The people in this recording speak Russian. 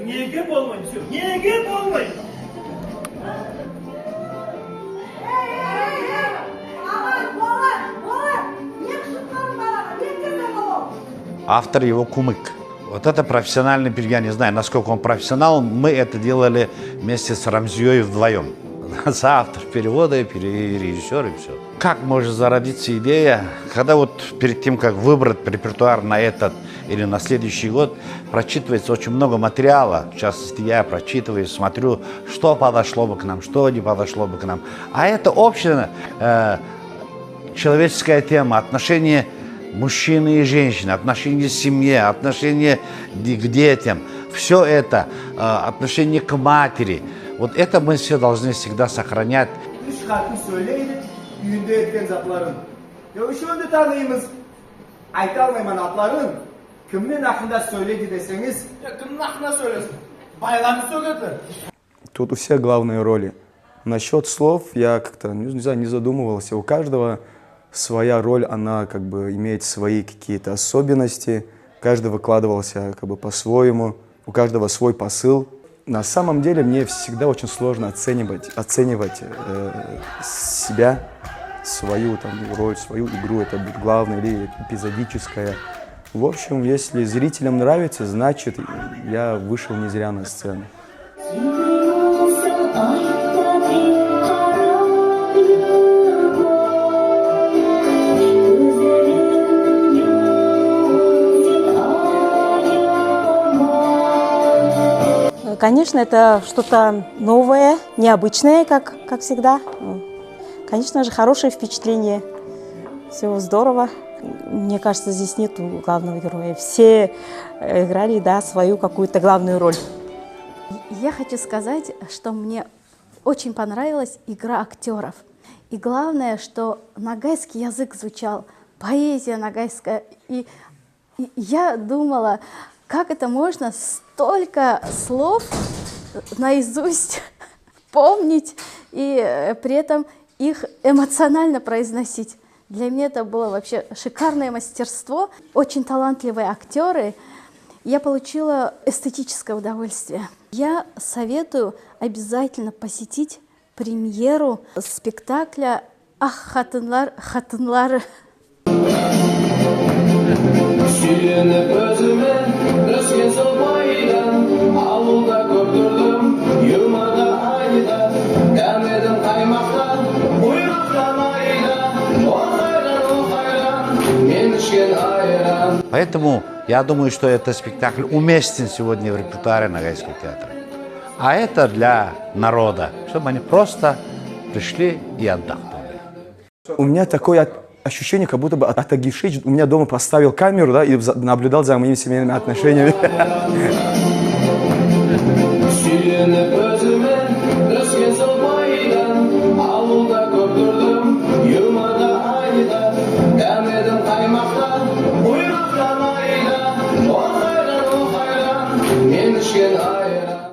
Niye olmayın diyor. Niye olmayın? Автор его Кумык. Вот это профессиональный, я не знаю, насколько он профессионал, мы это делали вместе с Рамзией вдвоем. Соавтор перевода, и режиссер, и все. Как может зародиться идея, когда вот перед тем, как выбрать репертуар на этот или на следующий год, прочитывается очень много материала. В частности, я прочитываю, смотрю, что подошло бы к нам, что не подошло бы к нам. А это общая человеческая тема, отношения мужчины и женщины, отношения к семье, отношения к детям. Все это, отношение к матери. Вот это мы все должны всегда сохранять. Üç şarkı söyleyin, düğünde etken zatların. Ya şu anda tanıyımız, ayta almayman atların, kimin hakkında söyledi deseniz, ya kimin hakkında söylesin? Baylarını söyledi. Тут у всех главные роли. Насчет слов я как-то, не знаю, не задумывался. У каждого своя роль, она как бы имеет свои какие-то особенности. Каждый выкладывался как бы по-своему, у каждого свой посыл. На самом деле мне всегда очень сложно оценивать себя, свою там, роль, свою игру, это главная или эпизодическая. В общем, если зрителям нравится, значит, я вышел не зря на сцену. Конечно, это что-то новое, необычное, как всегда. Конечно же, хорошее впечатление. Все здорово. Мне кажется, здесь нету главного героя. Все играли, да, свою какую-то главную роль. Я хочу сказать, что мне очень понравилась игра актеров. И главное, что ногайский язык звучал, поэзия ногайская. И я думала, как это можно столько слов наизусть помнить и при этом их эмоционально произносить. Для меня это было вообще шикарное мастерство, очень талантливые актеры. Я получила эстетическое удовольствие. Я советую обязательно посетить премьеру спектакля «Ах, хатынлар». Поэтому я думаю, что этот спектакль уместен сегодня в репертуаре Ногайского театра. А это для народа, чтобы они просто пришли и отдохнули. У меня такое ощущение, как будто бы Атагишич у меня дома поставил камеру, да, и наблюдал за моими семейными отношениями.